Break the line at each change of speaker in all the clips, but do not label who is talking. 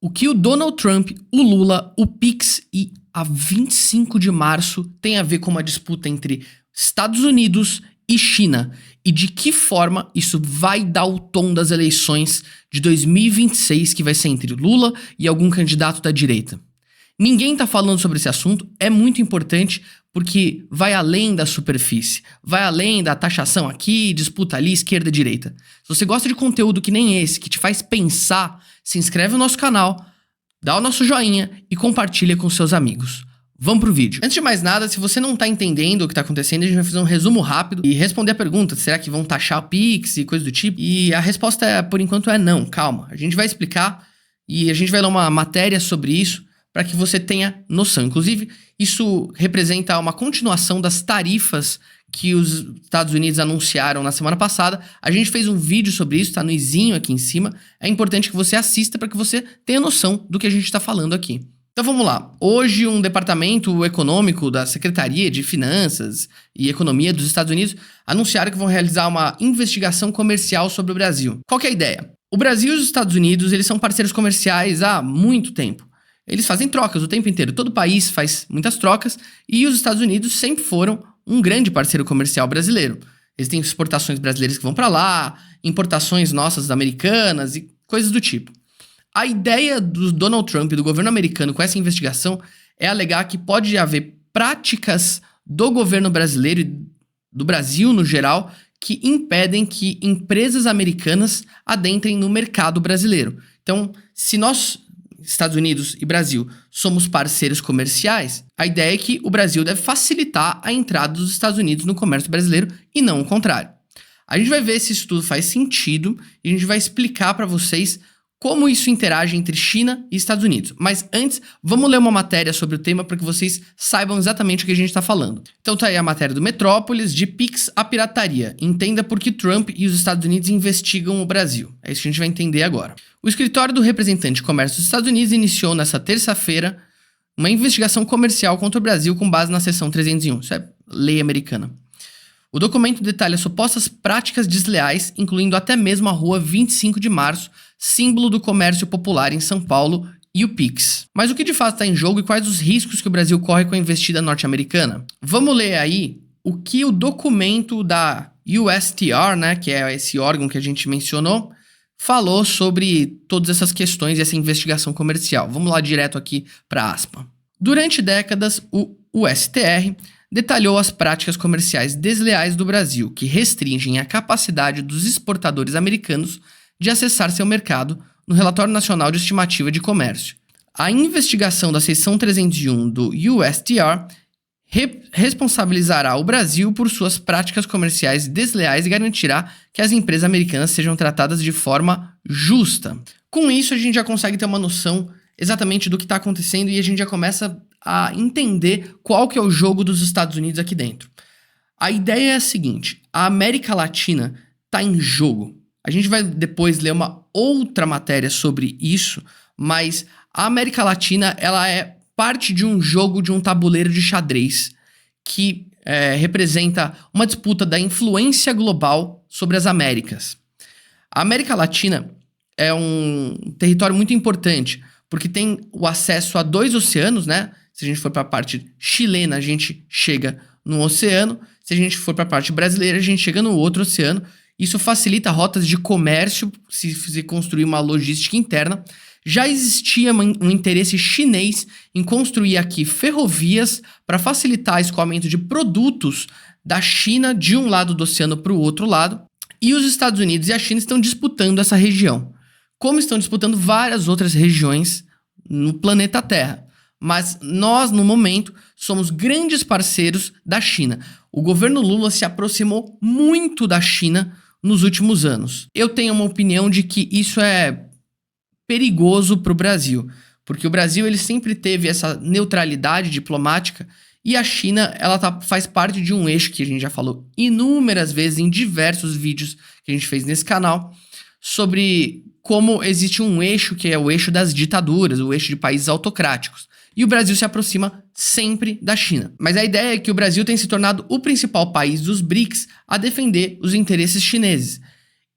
O que o Donald Trump, o Lula, o Pix e a 25 de março tem a ver com uma disputa entre Estados Unidos e China? E de que forma isso vai dar o tom das eleições de 2026, que vai ser entre Lula e algum candidato da direita? Ninguém tá falando sobre esse assunto, é muito importante porque vai além da superfície, vai além da taxação aqui, disputa ali, esquerda e direita. Se você gosta de conteúdo que nem esse, que te faz pensar, se inscreve no nosso canal, dá o nosso joinha e compartilha com seus amigos. Vamos pro vídeo. Antes de mais nada, se você não tá entendendo o que tá acontecendo, a gente vai fazer um resumo rápido e responder a pergunta, será que vão taxar o Pix e coisa do tipo? E a resposta é, por enquanto, é não, calma. A gente vai explicar e a gente vai ler uma matéria sobre isso para que você tenha noção. Inclusive, isso representa uma continuação das tarifas que os Estados Unidos anunciaram na semana passada. A gente fez um vídeo sobre isso, tá no izinho aqui em cima. É importante que você assista para que você tenha noção do que a gente está falando aqui. Então vamos lá. Hoje, um departamento econômico da Secretaria de Finanças e Economia dos Estados Unidos anunciaram que vão realizar uma investigação comercial sobre o Brasil. Qual que é a ideia? O Brasil e os Estados Unidos, eles são parceiros comerciais há muito tempo. Eles fazem trocas o tempo inteiro. Todo país faz muitas trocas e os Estados Unidos sempre foram um grande parceiro comercial brasileiro. Eles têm exportações brasileiras que vão para lá, importações nossas americanas e coisas do tipo. A ideia do Donald Trump e do governo americano com essa investigação é alegar que pode haver práticas do governo brasileiro e do Brasil no geral que impedem que empresas americanas adentrem no mercado brasileiro. Então, se nós, Estados Unidos e Brasil, somos parceiros comerciais, a ideia é que o Brasil deve facilitar a entrada dos Estados Unidos no comércio brasileiro e não o contrário. A gente vai ver se isso tudo faz sentido e a gente vai explicar para vocês como isso interage entre China e Estados Unidos. Mas antes, vamos ler uma matéria sobre o tema para que vocês saibam exatamente o que a gente está falando. Então tá aí a matéria do Metrópolis, de Pix à pirataria. Entenda por que Trump e os Estados Unidos investigam o Brasil. É isso que a gente vai entender agora. O escritório do representante de comércio dos Estados Unidos iniciou nesta terça-feira uma investigação comercial contra o Brasil com base na seção 301. Isso é lei americana. O documento detalha supostas práticas desleais, incluindo até mesmo a rua 25 de março, símbolo do comércio popular em São Paulo, e o Pix. Mas o que de fato está em jogo e quais os riscos que o Brasil corre com a investida norte-americana? Vamos ler aí o que o documento da USTR, né, que é esse órgão que a gente mencionou, falou sobre todas essas questões e essa investigação comercial. Vamos lá direto aqui para aspa. Durante décadas, o USTR detalhou as práticas comerciais desleais do Brasil, que restringem a capacidade dos exportadores americanos de acessar seu mercado no Relatório Nacional de Estimativa de Comércio. A investigação da seção 301 do USTR responsabilizará o Brasil por suas práticas comerciais desleais e garantirá que as empresas americanas sejam tratadas de forma justa. Com isso, a gente já consegue ter uma noção exatamente do que está acontecendo e a gente já começa a entender qual que é o jogo dos Estados Unidos aqui dentro. A ideia é a seguinte: a América Latina está em jogo. A gente vai depois ler uma outra matéria sobre isso, mas a América Latina ela é parte de um jogo, de um tabuleiro de xadrez que representa uma disputa da influência global sobre as Américas. A América Latina é um território muito importante, porque tem o acesso a 2 oceanos, né? Se a gente for para a parte chilena, a gente chega num oceano. Se a gente for para a parte brasileira, a gente chega no outro oceano. Isso facilita rotas de comércio, se construir uma logística interna. Já existia um interesse chinês em construir aqui ferrovias para facilitar o escoamento de produtos da China de um lado do oceano para o outro lado. E os Estados Unidos e a China estão disputando essa região, como estão disputando várias outras regiões no planeta Terra. Mas nós, no momento, somos grandes parceiros da China. O governo Lula se aproximou muito da China nos últimos anos. Eu tenho uma opinião de que isso é perigoso para o Brasil, porque o Brasil ele sempre teve essa neutralidade diplomática e a China ela faz parte de um eixo que a gente já falou inúmeras vezes em diversos vídeos que a gente fez nesse canal sobre como existe um eixo que é o eixo das ditaduras, o eixo de países autocráticos. E o Brasil se aproxima sempre da China. Mas a ideia é que o Brasil tem se tornado o principal país dos BRICS a defender os interesses chineses.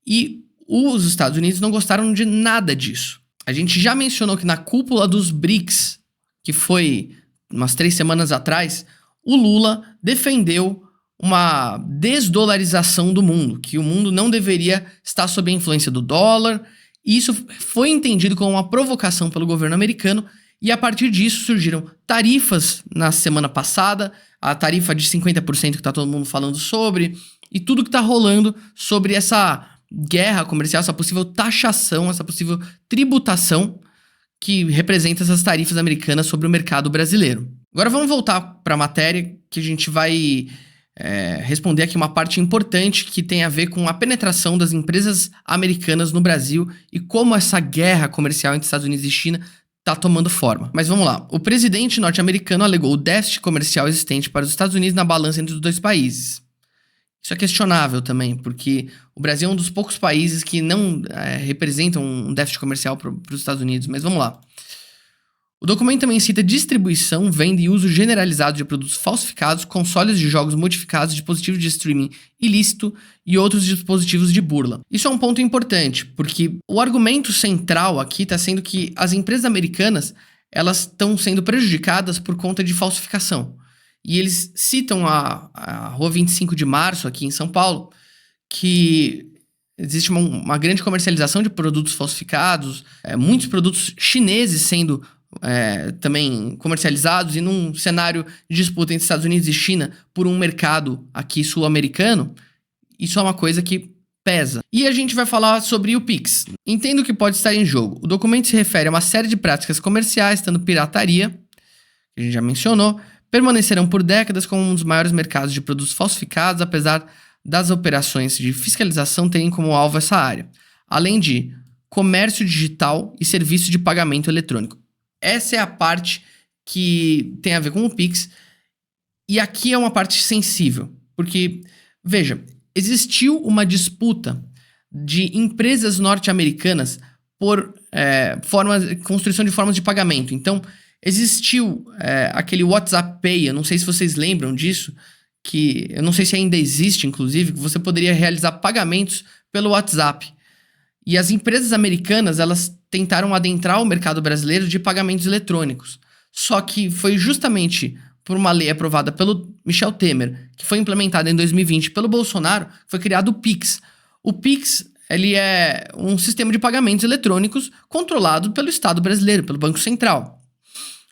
E os Estados Unidos não gostaram de nada disso. A gente já mencionou que na cúpula dos BRICS, que foi umas 3 semanas atrás, o Lula defendeu uma desdolarização do mundo, que o mundo não deveria estar sob a influência do dólar. E isso foi entendido como uma provocação pelo governo americano, e a partir disso surgiram tarifas na semana passada, a tarifa de 50% que está todo mundo falando sobre, e tudo que está rolando sobre essa guerra comercial, essa possível taxação, essa possível tributação que representa essas tarifas americanas sobre o mercado brasileiro. Agora vamos voltar para a matéria, que a gente vai responder aqui uma parte importante que tem a ver com a penetração das empresas americanas no Brasil e como essa guerra comercial entre Estados Unidos e China está tomando forma. Mas vamos lá. O presidente norte-americano alegou o déficit comercial existente para os Estados Unidos na balança entre os dois países. Isso é questionável também, porque o Brasil é um dos poucos países que não representam um déficit comercial para os Estados Unidos. Mas vamos lá. O documento também cita distribuição, venda e uso generalizado de produtos falsificados, consoles de jogos modificados, dispositivos de streaming ilícito e outros dispositivos de burla. Isso é um ponto importante, porque o argumento central aqui está sendo que as empresas americanas elas estão sendo prejudicadas por conta de falsificação. E eles citam a Rua 25 de Março, aqui em São Paulo, que existe uma grande comercialização de produtos falsificados, muitos produtos chineses sendo também comercializados, e num cenário de disputa entre Estados Unidos e China por um mercado aqui sul-americano, isso é uma coisa que pesa. E a gente vai falar sobre o Pix. Entendo que pode estar em jogo. O documento se refere a uma série de práticas comerciais, tanto pirataria, que a gente já mencionou, permanecerão por décadas como um dos maiores mercados de produtos falsificados, apesar das operações de fiscalização terem como alvo essa área, além de comércio digital e serviço de pagamento eletrônico. Essa é a parte que tem a ver com o Pix, e aqui é uma parte sensível, porque, veja, existiu uma disputa de empresas norte-americanas por construção de formas de pagamento. Então, existiu aquele WhatsApp Pay, eu não sei se vocês lembram disso, que eu não sei se ainda existe, inclusive, que você poderia realizar pagamentos pelo WhatsApp. E as empresas americanas, elas tentaram adentrar o mercado brasileiro de pagamentos eletrônicos. Só que foi justamente por uma lei aprovada pelo Michel Temer, que foi implementada em 2020 pelo Bolsonaro, foi criado o Pix. O Pix, ele é um sistema de pagamentos eletrônicos controlado pelo Estado brasileiro, pelo Banco Central.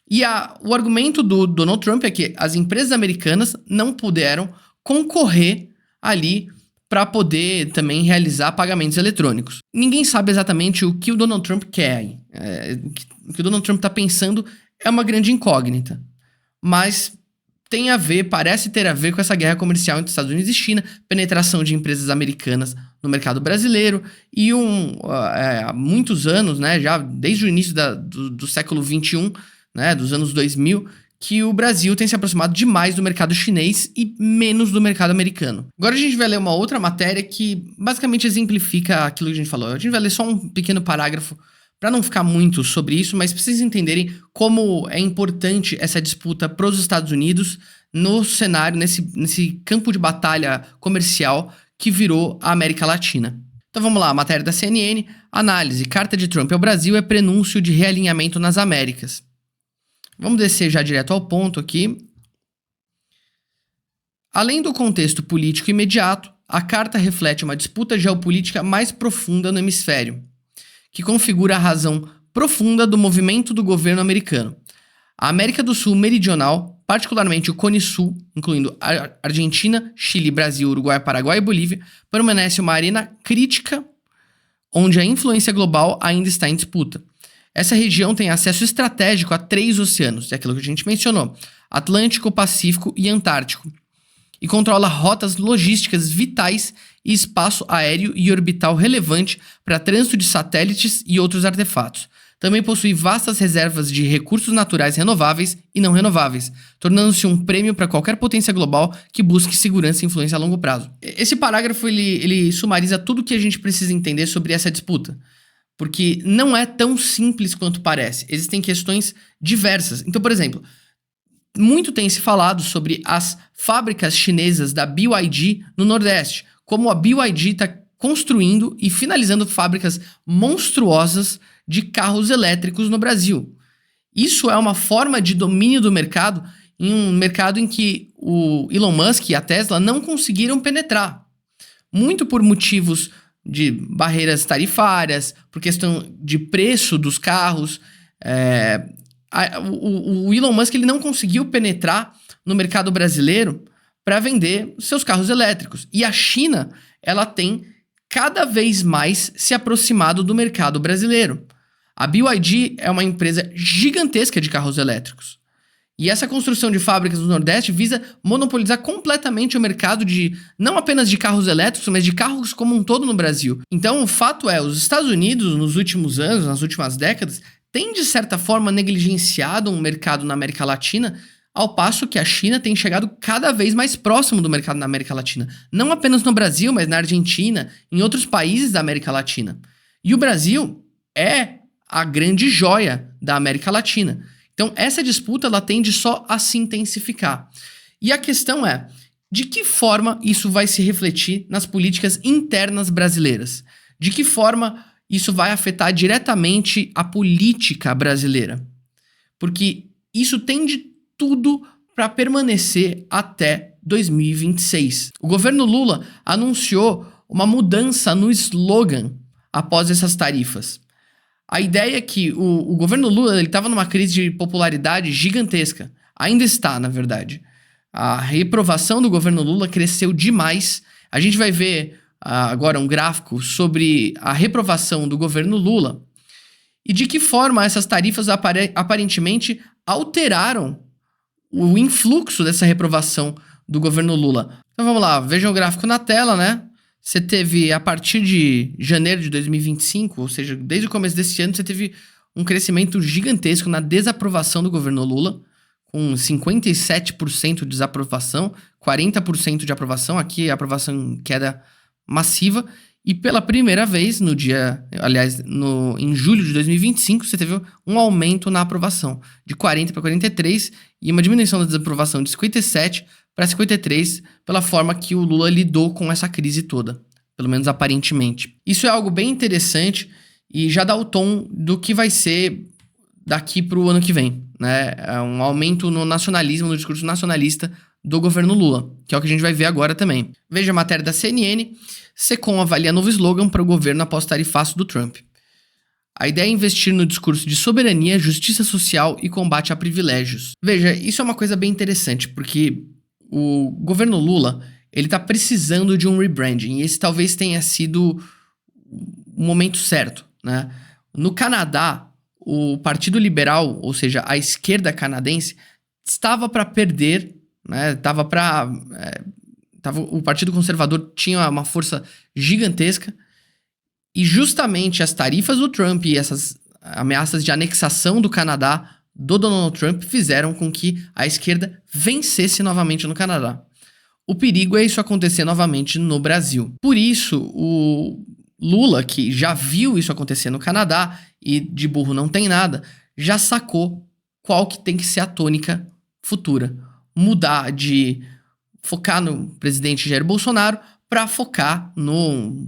E o argumento do Donald Trump é que as empresas americanas não puderam concorrer ali para poder também realizar pagamentos eletrônicos. Ninguém sabe exatamente o que o Donald Trump quer. O que o Donald Trump está pensando é uma grande incógnita. Mas tem a ver, parece ter a ver com essa guerra comercial entre Estados Unidos e China, penetração de empresas americanas no mercado brasileiro e há muitos anos, né, já desde o início do século XXI, né, dos anos 2000, que o Brasil tem se aproximado demais do mercado chinês e menos do mercado americano. Agora a gente vai ler uma outra matéria que basicamente exemplifica aquilo que a gente falou. A gente vai ler só um pequeno parágrafo para não ficar muito sobre isso, mas para vocês entenderem como é importante essa disputa para os Estados Unidos no cenário, nesse campo de batalha comercial que virou a América Latina. Então vamos lá, a matéria da CNN, análise, carta de Trump ao Brasil é prenúncio de realinhamento nas Américas. Vamos descer já direto ao ponto aqui. Além do contexto político imediato, a carta reflete uma disputa geopolítica mais profunda no hemisfério, que configura a razão profunda do movimento do governo americano. A América do Sul meridional, particularmente o Cone Sul, incluindo Argentina, Chile, Brasil, Uruguai, Paraguai e Bolívia, permanece uma arena crítica onde a influência global ainda está em disputa. Essa região tem acesso estratégico a 3 oceanos, é aquilo que a gente mencionou, Atlântico, Pacífico e Antártico, e controla rotas logísticas vitais e espaço aéreo e orbital relevante para trânsito de satélites e outros artefatos. Também possui vastas reservas de recursos naturais renováveis e não renováveis, tornando-se um prêmio para qualquer potência global que busque segurança e influência a longo prazo. Esse parágrafo ele sumariza tudo o que a gente precisa entender sobre essa disputa. Porque não é tão simples quanto parece. Existem questões diversas. Então, por exemplo, muito tem se falado sobre as fábricas chinesas da BYD no Nordeste. Como a BYD está construindo e finalizando fábricas monstruosas de carros elétricos no Brasil. Isso é uma forma de domínio do mercado em um mercado em que o Elon Musk e a Tesla não conseguiram penetrar. Muito por motivos de barreiras tarifárias, por questão de preço dos carros. O Elon Musk ele não conseguiu penetrar no mercado brasileiro para vender seus carros elétricos. E a China, ela tem cada vez mais se aproximado do mercado brasileiro. A BYD é uma empresa gigantesca de carros elétricos. E essa construção de fábricas no Nordeste visa monopolizar completamente o mercado não apenas de carros elétricos, mas de carros como um todo no Brasil. Então, o fato é, os Estados Unidos, nos últimos anos, nas últimas décadas, têm, de certa forma, negligenciado um mercado na América Latina, ao passo que a China tem chegado cada vez mais próximo do mercado na América Latina. Não apenas no Brasil, mas na Argentina, em outros países da América Latina. E o Brasil é a grande joia da América Latina. Então, essa disputa ela tende só a se intensificar. E a questão é, de que forma isso vai se refletir nas políticas internas brasileiras? De que forma isso vai afetar diretamente a política brasileira? Porque isso tem de tudo para permanecer até 2026. O governo Lula anunciou uma mudança no slogan após essas tarifas. A ideia é que o governo Lula estava numa crise de popularidade gigantesca. Ainda está, na verdade. A reprovação do governo Lula cresceu demais. A gente vai ver agora um gráfico sobre a reprovação do governo Lula e de que forma essas tarifas aparentemente alteraram o influxo dessa reprovação do governo Lula. Então vamos lá, vejam o gráfico na tela, né? Você teve, a partir de janeiro de 2025, ou seja, desde o começo desse ano, você teve um crescimento gigantesco na desaprovação do governo Lula, com 57% de desaprovação, 40% de aprovação, aqui a aprovação em queda massiva, e pela primeira vez, em julho de 2025, você teve um aumento na aprovação, de 40 para 43, e uma diminuição da desaprovação de 57 para 53, pela forma que o Lula lidou com essa crise toda, pelo menos aparentemente. Isso é algo bem interessante e já dá o tom do que vai ser daqui para o ano que vem, né? É um aumento no nacionalismo, no discurso nacionalista do governo Lula, que é o que a gente vai ver agora também. Veja a matéria da CNN, Secom avalia novo slogan para o governo após tarifaço do Trump. A ideia é investir no discurso de soberania, justiça social e combate a privilégios. Veja, isso é uma coisa bem interessante, porque o governo Lula, ele tá precisando de um rebranding, e esse talvez tenha sido o momento certo, né? No Canadá, o Partido Liberal, ou seja, a esquerda canadense, estava para perder, né? O Partido Conservador tinha uma força gigantesca, e justamente as tarifas do Trump e essas ameaças de anexação do Canadá do Donald Trump fizeram com que a esquerda vencesse novamente no Canadá. O perigo é isso acontecer novamente no Brasil. Por isso, o Lula, que já viu isso acontecer no Canadá e de burro não tem nada, já sacou qual que tem que ser a tônica futura. Mudar de focar no presidente Jair Bolsonaro para focar no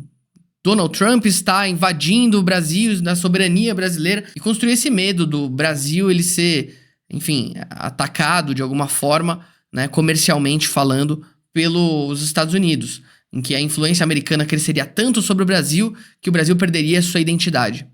Donald Trump está invadindo o Brasil, na soberania brasileira, e construir esse medo do Brasil ele ser, enfim, atacado de alguma forma, né, comercialmente falando, pelos Estados Unidos, em que a influência americana cresceria tanto sobre o Brasil que o Brasil perderia a sua identidade.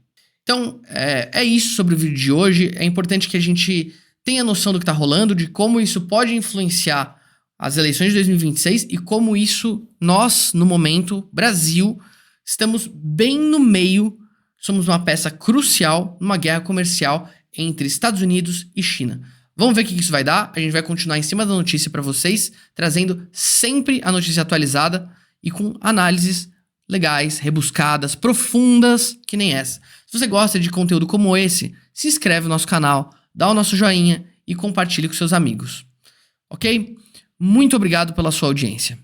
Então, é isso sobre o vídeo de hoje. É importante que a gente tenha noção do que está rolando, de como isso pode influenciar as eleições de 2026 e como isso, nós, no momento, Brasil, estamos bem no meio, somos uma peça crucial numa guerra comercial entre Estados Unidos e China. Vamos ver o que isso vai dar, a gente vai continuar em cima da notícia para vocês, trazendo sempre a notícia atualizada e com análises legais, rebuscadas, profundas, que nem essa. Se você gosta de conteúdo como esse, se inscreve no nosso canal, dá o nosso joinha e compartilhe com seus amigos. Ok? Muito obrigado pela sua audiência.